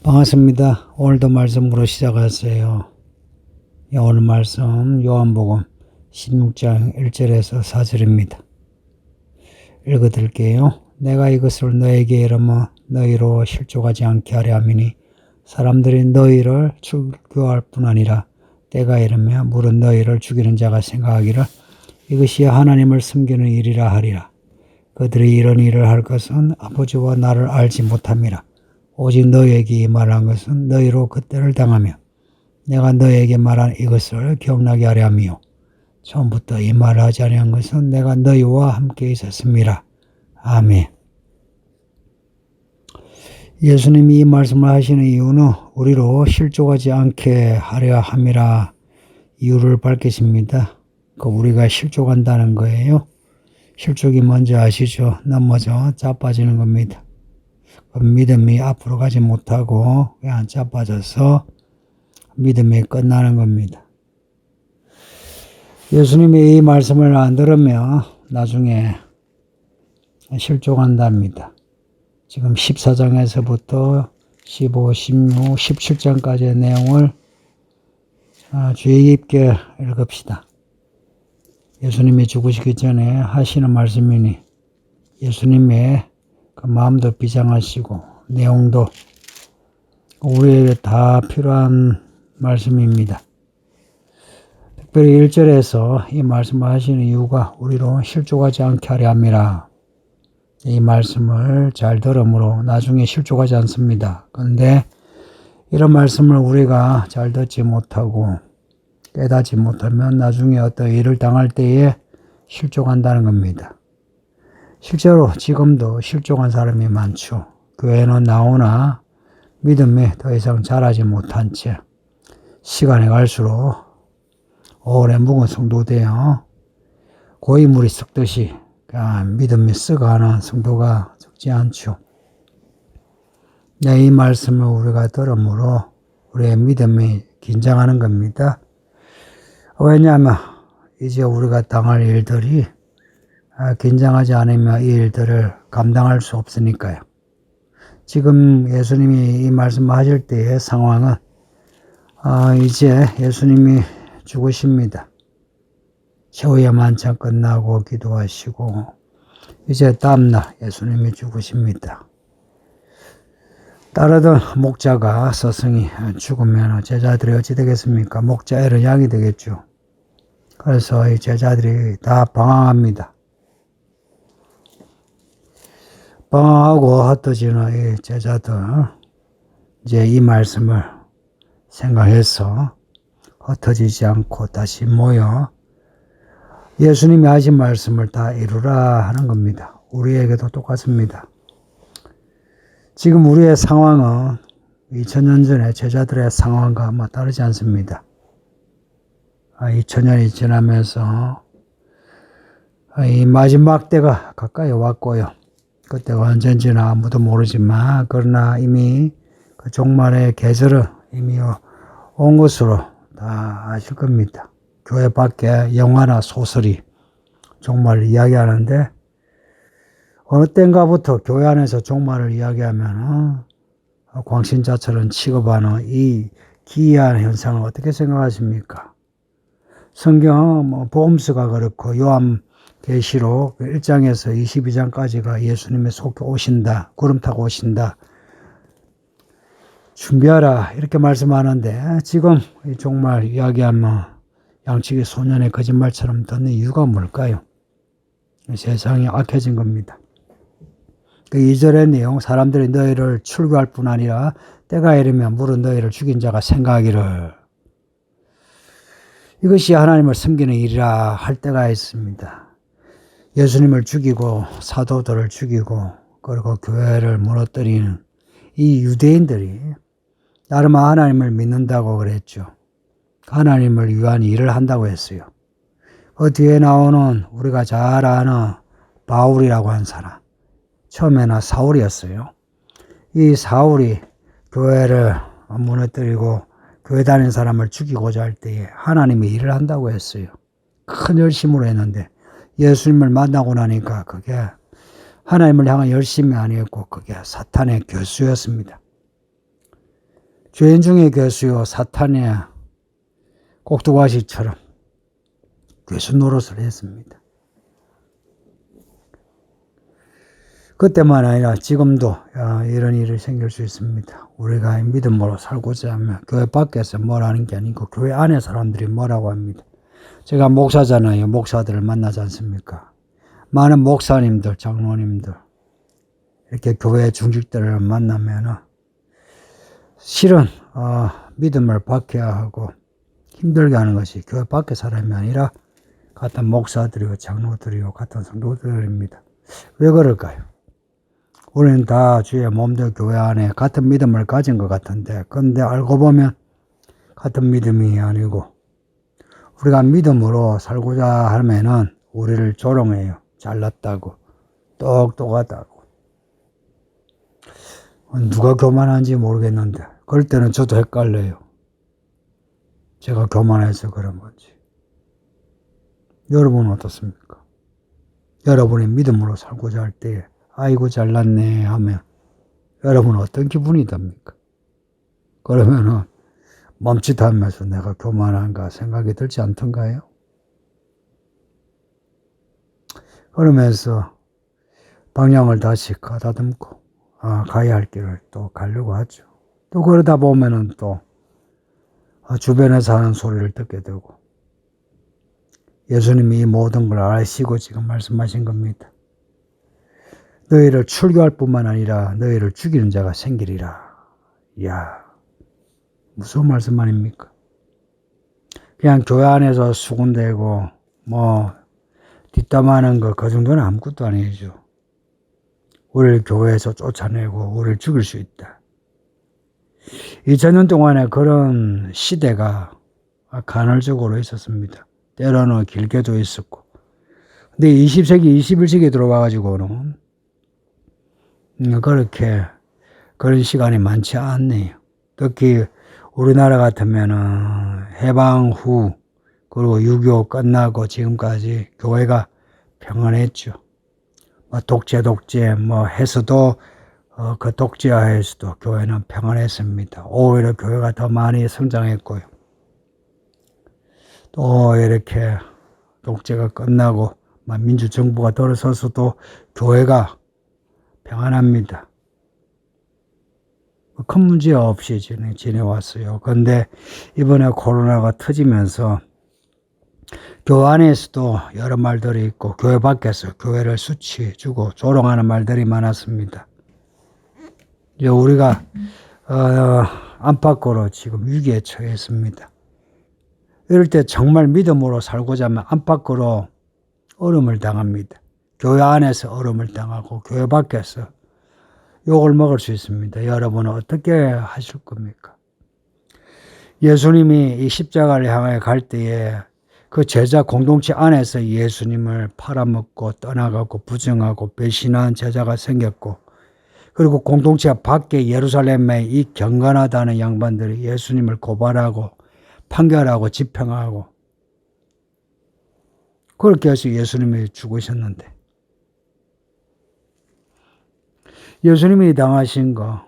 반갑습니다. 오늘도 말씀으로 시작하세요. 오늘 말씀 요한복음 16장 1절에서 4절입니다. 읽어드릴게요. 내가 이것을 너에게 이르며 너희로 실족하지 않게 하려 함이니 사람들이 너희를 출교할 뿐 아니라 때가 이르며 물은 너희를 죽이는 자가 생각하기를 이것이 하나님을 섬기는 일이라 하리라. 그들이 이런 일을 할 것은 아버지와 나를 알지 못함이라. 오직 너희에게 말한 것은 너희로 그때를 당하며 내가 너희에게 말한 이것을 기억나게 하려 함이요. 처음부터 이 말을 하지 아니한 것은 내가 너희와 함께 있었음이라. 아멘. 예수님이 이 말씀을 하시는 이유는 우리로 실족하지 않게 하려 함이라 이유를 밝히십니다. 우리가 실족한다는 거예요. 실족이 뭔지 아시죠? 넘어져 자빠지는 겁니다. 믿음이 앞으로 가지 못하고 그냥 자빠져서 믿음이 끝나는 겁니다. 예수님이 이 말씀을 안 들으면 나중에 실족한답니다. 지금 14장에서부터 15, 16, 17장까지의 내용을 주의 깊게 읽읍시다. 예수님이 죽으시기 전에 하시는 말씀이니 예수님의 그 마음도 비장하시고 내용도 우리에게 다 필요한 말씀입니다. 특별히 1절에서 이 말씀을 하시는 이유가 우리로 실족하지 않게 하려 함이라. 이 말씀을 잘 들으므로 나중에 실족하지 않습니다. 그런데 이런 말씀을 우리가 잘 듣지 못하고 깨닫지 못하면 나중에 어떤 일을 당할 때에 실족한다는 겁니다. 실제로 지금도 실족한 사람이 많죠. 교회는 나오나 믿음이 더 이상 자라지 못한 채 시간이 갈수록 오래 묵은 성도되어 고이물이 썩듯이 믿음이 썩어가는 성도가 적지 않죠. 이 말씀을 우리가 들으므로 우리의 믿음이 긴장하는 겁니다. 왜냐하면 이제 우리가 당할 일들이 긴장하지 않으면 이 일들을 감당할 수 없으니까요. 지금 예수님이 이 말씀을 하실 때의 상황은 이제 예수님이 죽으십니다. 최후의 만찬 끝나고 기도하시고 이제 다음날 예수님이 죽으십니다. 따르던 목자가 스승이 죽으면 제자들이 어찌 되겠습니까? 목자애는 양이 되겠죠. 그래서 이 제자들이 다 방황합니다. 방황하고 흩어지는 이 제자들 이제 이 말씀을 생각해서 흩어지지 않고 다시 모여 예수님이 하신 말씀을 다 이루라 하는 겁니다. 우리에게도 똑같습니다. 지금 우리의 상황은 2000년 전에 제자들의 상황과 다르지 않습니다. 2000년이 지나면서 이 마지막 때가 가까이 왔고요. 그때가 언젠지는 아무도 모르지만 그러나 이미 그 종말의 계절은 이미 온 것으로 다 아실 겁니다. 교회 밖에 영화나 소설이 종말을 이야기하는데 어느 때인가부터 교회 안에서 종말을 이야기하면 광신자처럼 취급하는 이 기이한 현상을 어떻게 생각하십니까? 성경 복음서가 그렇고 요한계시록 1장에서 22장까지가 예수님의 속에 오신다, 구름 타고 오신다, 준비하라 이렇게 말씀하는데 지금 이 종말 이야기하면 양치기 소년의 거짓말처럼 듣는 이유가 뭘까요? 세상이 악해진 겁니다. 그 2절의 내용, 사람들이 너희를 출교할 뿐 아니라 때가 이르면 물은 너희를 죽인 자가 생각하기를 이것이 하나님을 섬기는 일이라 할 때가 있습니다. 예수님을 죽이고 사도들을 죽이고 그리고 교회를 무너뜨리는 이 유대인들이 나름 하나님을 믿는다고 그랬죠. 하나님을 위한 일을 한다고 했어요. 그 뒤에 나오는 우리가 잘 아는 바울이라고 한 사람, 처음에는 사울이었어요. 이 사울이 교회를 무너뜨리고 교회 다니는 사람을 죽이고자 할 때에 하나님의 일을 한다고 했어요. 큰 열심으로 했는데 예수님을 만나고 나니까 그게 하나님을 향한 열심이 아니었고 그게 사탄의 교수였습니다. 죄인 중에 괴수요 사탄의 꼭두가시처럼 괴수 노릇을 했습니다. 그때만 아니라 지금도 이런 일이 생길 수 있습니다. 우리가 믿음으로 살고자 하면 교회 밖에서 뭐라는 게 아니고 교회 안에 사람들이 뭐라고 합니다. 제가 목사잖아요. 목사들을 만나지 않습니까? 많은 목사님들, 장로님들 이렇게 교회 중직들을 만나면 실은 믿음을 박해야 하고 힘들게 하는 것이 교회 밖의 사람이 아니라 같은 목사들이고 장로들이고 같은 성도들입니다. 왜 그럴까요? 우리는 다 주의 몸된 교회 안에 같은 믿음을 가진 것 같은데, 그런데 알고 보면 같은 믿음이 아니고, 우리가 믿음으로 살고자 하면은 우리를 조롱해요. 잘났다고, 똑똑하다고. 누가 교만한지 모르겠는데, 그럴 때는 저도 헷갈려요. 제가 교만해서 그런 건지. 여러분은 어떻습니까? 여러분이 믿음으로 살고자 할 때에 아이고 잘났네 하면 여러분은 어떤 기분이 듭니까? 그러면은 멈칫하면서 내가 교만한가 생각이 들지 않던가요? 그러면서 방향을 다시 가다듬고 가야 할 길을 또 가려고 하죠. 또 그러다 보면은 또 주변에서 하는 소리를 듣게 되고, 예수님이 이 모든 걸 아시고 지금 말씀하신 겁니다. 너희를 출교할 뿐만 아니라 너희를 죽이는 자가 생기리라. 이야, 무슨 말씀 아닙니까? 그냥 교회 안에서 수군대고 뒷담하는 거 그 정도는 아무것도 아니죠. 우리를 교회에서 쫓아내고 우리를 죽일 수 있다. 2000년 동안에 그런 시대가 간헐적으로 있었습니다. 때로는 길게도 있었고. 근데 20세기, 21세기에 들어와가지고는 그렇게 그런 시간이 많지 않네요. 특히 우리나라 같으면은 해방 후 그리고 6.25 끝나고 지금까지 교회가 평안했죠. 독재 해서도 그 독재하에서도 교회는 평안했습니다. 오히려 교회가 더 많이 성장했고요. 또 이렇게 독재가 끝나고 민주정부가 들어서서도 교회가 평안합니다. 큰 문제 없이 지내왔어요. 그런데 이번에 코로나가 터지면서 교회 안에서도 여러 말들이 있고 교회 밖에서 교회를 수치주고 조롱하는 말들이 많았습니다. 이제 우리가 안팎으로 지금 위기에 처했습니다. 이럴 때 정말 믿음으로 살고자 하면 안팎으로 어려움을 당합니다. 교회 안에서 어려움을 당하고 교회 밖에서 욕을 먹을 수 있습니다. 여러분은 어떻게 하실 겁니까? 예수님이 이 십자가를 향해 갈 때에 그 제자 공동체 안에서 예수님을 팔아먹고 떠나가고 부정하고 배신한 제자가 생겼고, 그리고 공동체 밖에 예루살렘에 이 경건하다는 양반들이 예수님을 고발하고 판결하고 집행하고 그렇게 해서 예수님이 죽으셨는데, 예수님이 당하신 거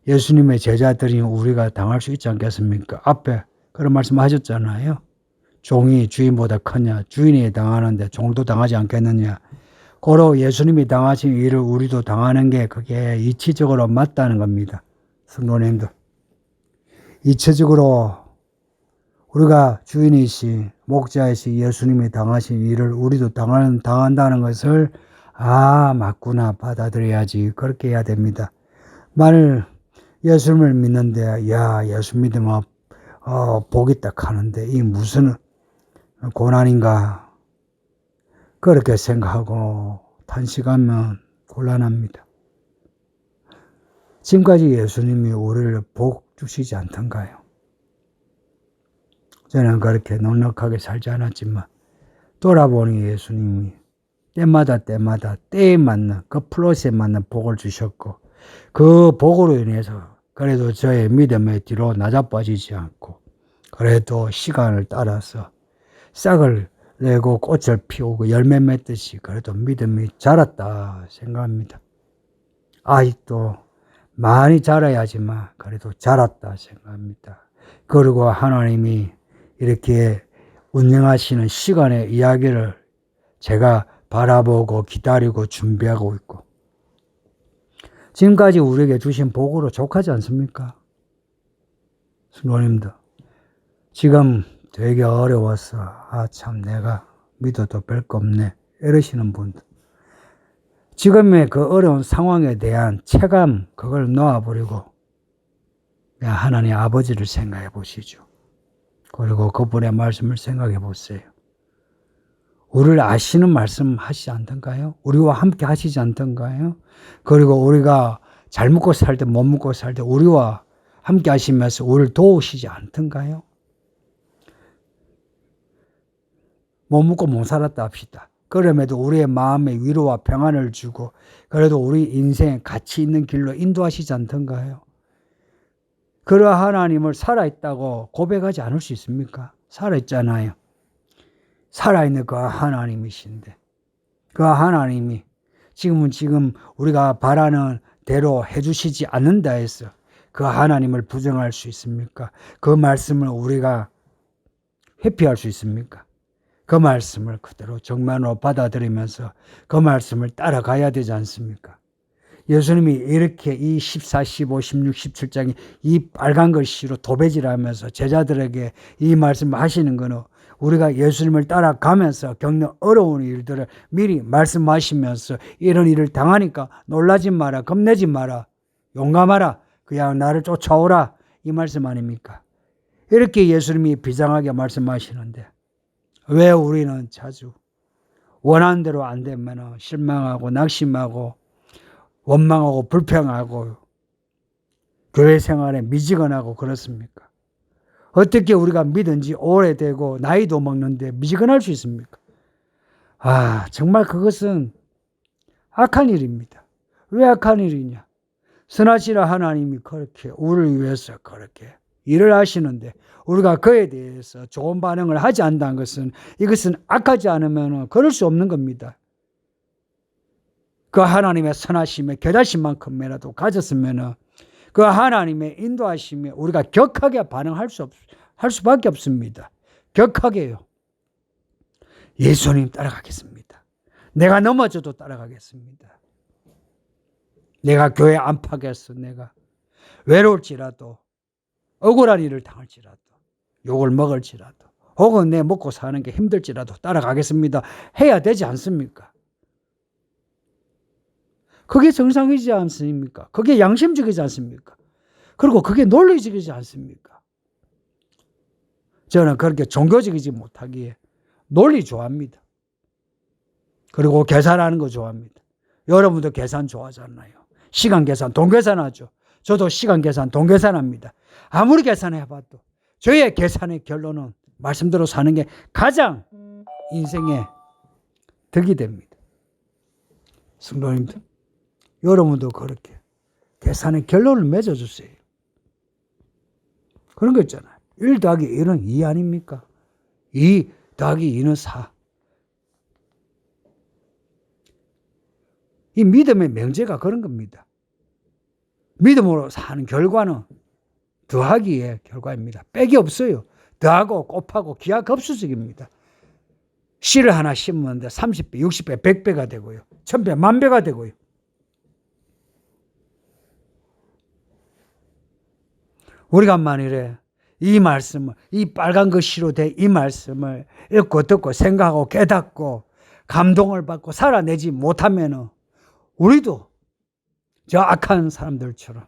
예수님의 제자들이 우리가 당할 수 있지 않겠습니까? 앞에 그런 말씀 하셨잖아요. 종이 주인보다 크냐, 주인이 당하는데 종도 당하지 않겠느냐. 고로 예수님이 당하신 일을 우리도 당하는 게 그게 이치적으로 맞다는 겁니다. 성도님들, 이치적으로 우리가 주인이시 목자이시 예수님이 당하신 일을 우리도 당한다는 것을 맞구나 받아들여야지, 그렇게 해야 됩니다. 만일 예수님을 믿는데 예수 믿으면 복이 딱 하는데 이 무슨 고난인가 그렇게 생각하고 탄식하면 곤란합니다. 지금까지 예수님이 우리를 복 주시지 않던가요? 저는 그렇게 넉넉하게 살지 않았지만 돌아보니 예수님이 때마다 때에 맞는 그 플롯에 맞는 복을 주셨고, 그 복으로 인해서 그래도 저의 믿음의 뒤로 낮아빠지지 않고 그래도 시간을 따라서 싹을 내고 꽃을 피우고 열매 맺듯이 그래도 믿음이 자랐다 생각합니다. 아직도 많이 자라야지만 그래도 자랐다 생각합니다. 그리고 하나님이 이렇게 운영하시는 시간의 이야기를 제가 바라보고 기다리고 준비하고 있고, 지금까지 우리에게 주신 복으로 족하지 않습니까? 성도님들, 지금 되게 어려웠어. 참 내가 믿어도 별거 없네 이러시는 분들, 지금의 그 어려운 상황에 대한 체감 그걸 놓아버리고 그냥 하나님 아버지를 생각해 보시죠. 그리고 그분의 말씀을 생각해 보세요. 우리를 아시는 말씀 하시지 않던가요? 우리와 함께 하시지 않던가요? 그리고 우리가 잘 먹고 살 때 못 먹고 살 때 우리와 함께 하시면서 우리를 도우시지 않던가요? 못 먹고 못 살았다 합시다. 그럼에도 우리의 마음에 위로와 평안을 주고 그래도 우리 인생에 가치 있는 길로 인도하시지 않던가요? 그러 하나님을 살아있다고 고백하지 않을 수 있습니까? 살아있잖아요. 살아있는 그 하나님이신데 그 하나님이 지금 우리가 바라는 대로 해주시지 않는다 해서 그 하나님을 부정할 수 있습니까? 그 말씀을 우리가 회피할 수 있습니까? 그 말씀을 그대로 정면으로 받아들이면서 그 말씀을 따라가야 되지 않습니까? 예수님이 이렇게 이 14, 15, 16, 17장이 이 빨간 글씨로 도배질하면서 제자들에게 이 말씀을 하시는 것은 우리가 예수님을 따라가면서 겪는 어려운 일들을 미리 말씀하시면서 이런 일을 당하니까 놀라지 마라, 겁내지 마라, 용감하라, 그냥 나를 쫓아오라, 이 말씀 아닙니까? 이렇게 예수님이 비장하게 말씀하시는데 왜 우리는 자주 원하는 대로 안 되면 실망하고 낙심하고 원망하고 불평하고 교회 생활에 미지근하고 그렇습니까? 어떻게 우리가 믿은 지 오래되고 나이도 먹는데 미지근할 수 있습니까? 정말 그것은 악한 일입니다. 왜 악한 일이냐? 선하시라 하나님이 그렇게 우리를 위해서 그렇게 일을 하시는데 우리가 그에 대해서 좋은 반응을 하지 않는다는 것은 이것은 악하지 않으면 그럴 수 없는 겁니다. 그 하나님의 선하심에 겨자씨만큼이라도 가졌으면 그 하나님의 인도하심에 우리가 격하게 반응할 할 수밖에 없습니다. 격하게요. 예수님 따라가겠습니다. 내가 넘어져도 따라가겠습니다. 내가 교회 안팎에서 내가 외로울지라도 억울한 일을 당할지라도 욕을 먹을지라도 혹은 내 먹고 사는 게 힘들지라도 따라가겠습니다. 해야 되지 않습니까? 그게 정상이지 않습니까? 그게 양심적이지 않습니까? 그리고 그게 논리적이지 않습니까? 저는 그렇게 종교적이지 못하기에 논리 좋아합니다. 그리고 계산하는 거 좋아합니다. 여러분도 계산 좋아하잖아요. 시간 계산, 돈 계산하죠. 저도 시간 계산, 돈 계산합니다. 아무리 계산해봐도 저의 계산의 결론은 말씀대로 사는 게 가장 인생에 득이 됩니다. 성도님들, 여러분도 그렇게 계산의 결론을 맺어주세요. 그런 거 있잖아요. 1 더하기 1은 2 아닙니까? 2 더하기 2는 4. 이 믿음의 명제가 그런 겁니다. 믿음으로 사는 결과는 더하기의 결과입니다. 빼기 없어요. 더하고 곱하고 기하급수적입니다. 씨를 하나 심었는데 30배, 60배, 100배가 되고요. 1000배, 10,000배가 되고요. 우리가 만일에 이 말씀을, 이 빨간 글씨로 된 이 말씀을 읽고 듣고 생각하고 깨닫고 감동을 받고 살아내지 못하면 우리도 저 악한 사람들처럼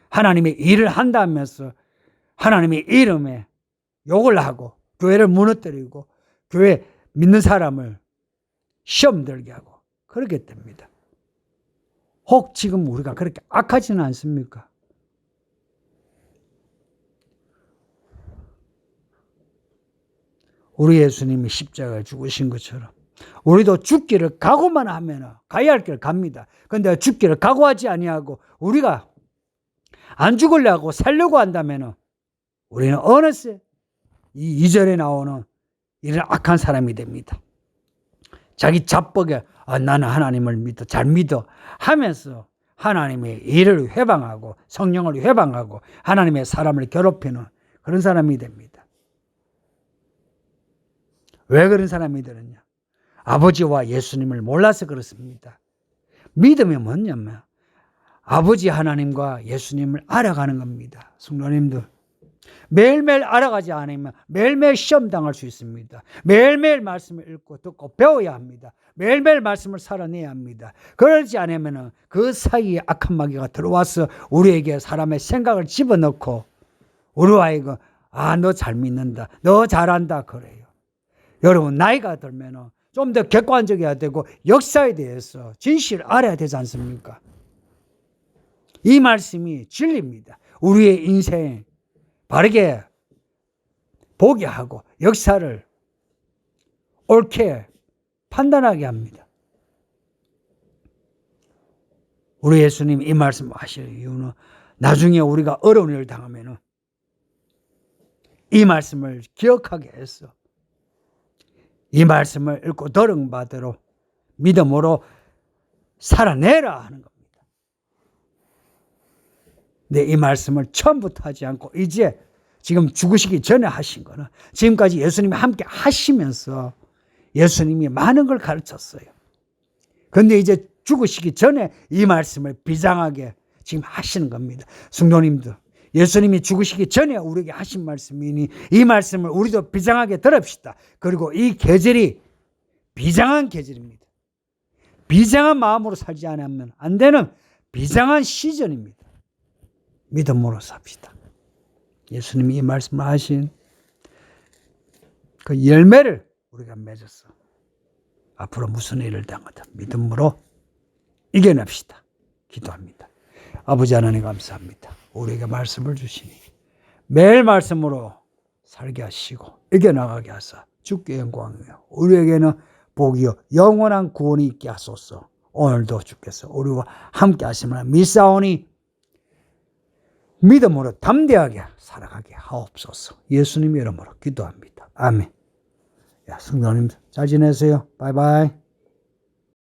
하나님의 일을 한다면서 하나님의 이름에 욕을 하고 교회를 무너뜨리고 교회 믿는 사람을 시험 들게 하고 그렇게 됩니다. 혹 지금 우리가 그렇게 악하지는 않습니까? 우리 예수님이 십자가에 죽으신 것처럼 우리도 죽기를 각오만 하면 가야 할 길 갑니다. 그런데 죽기를 각오하지 아니하고 우리가 안 죽으려고 살려고 한다면 우리는 어느새 이 2절에 나오는 이런 악한 사람이 됩니다. 자기 자뻑에 나는 하나님을 믿어, 잘 믿어 하면서 하나님의 일을 회방하고 성령을 회방하고 하나님의 사람을 괴롭히는 그런 사람이 됩니다. 왜 그런 사람이 되느냐? 아버지와 예수님을 몰라서 그렇습니다. 믿음이 뭐냐면 아버지 하나님과 예수님을 알아가는 겁니다. 성도님들, 매일매일 알아가지 않으면 매일매일 시험 당할 수 있습니다. 매일매일 말씀을 읽고 듣고 배워야 합니다. 매일매일 말씀을 살아내야 합니다. 그러지 않으면 그 사이에 악한 마귀가 들어와서 우리에게 사람의 생각을 집어넣고 우리와 이거 너 잘 믿는다, 너 잘한다 그래요. 여러분, 나이가 들면 좀 더 객관적이어야 되고 역사에 대해서 진실을 알아야 되지 않습니까? 이 말씀이 진리입니다. 우리의 인생 바르게 보게 하고 역사를 옳게 판단하게 합니다. 우리 예수님 이 말씀 하실 이유는 나중에 우리가 어려운 일을 당하면 이 말씀을 기억하게 해서 이 말씀을 읽고 들은 바대로 믿음으로 살아내라 하는 겁니다. 근데 이 말씀을 처음부터 하지 않고 이제 지금 죽으시기 전에 하신 거는 지금까지 예수님이 함께 하시면서 예수님이 많은 걸 가르쳤어요. 그런데 이제 죽으시기 전에 이 말씀을 비장하게 지금 하시는 겁니다. 성도님들, 예수님이 죽으시기 전에 우리에게 하신 말씀이니 이 말씀을 우리도 비장하게 들읍시다. 그리고 이 계절이 비장한 계절입니다. 비장한 마음으로 살지 않으면 안 되는 비장한 시즌입니다. 믿음으로 삽시다. 예수님이 이 말씀을 하신 그 열매를 우리가 맺어서 앞으로 무슨 일을 당하든 믿음으로 이겨냅시다. 기도합니다. 아버지 하나님 감사합니다. 우리에게 말씀을 주시니 매일 말씀으로 살게 하시고 이겨나가게 하사 주께 영광이요 우리에게는 복이요 영원한 구원이 있게 하소서. 오늘도 주께서 우리와 함께 하시면 믿사오니 믿음으로 담대하게 살아가게 하옵소서. 예수님 이름으로 기도합니다. 아멘. 야, 성도님 잘 지내세요. 바이바이.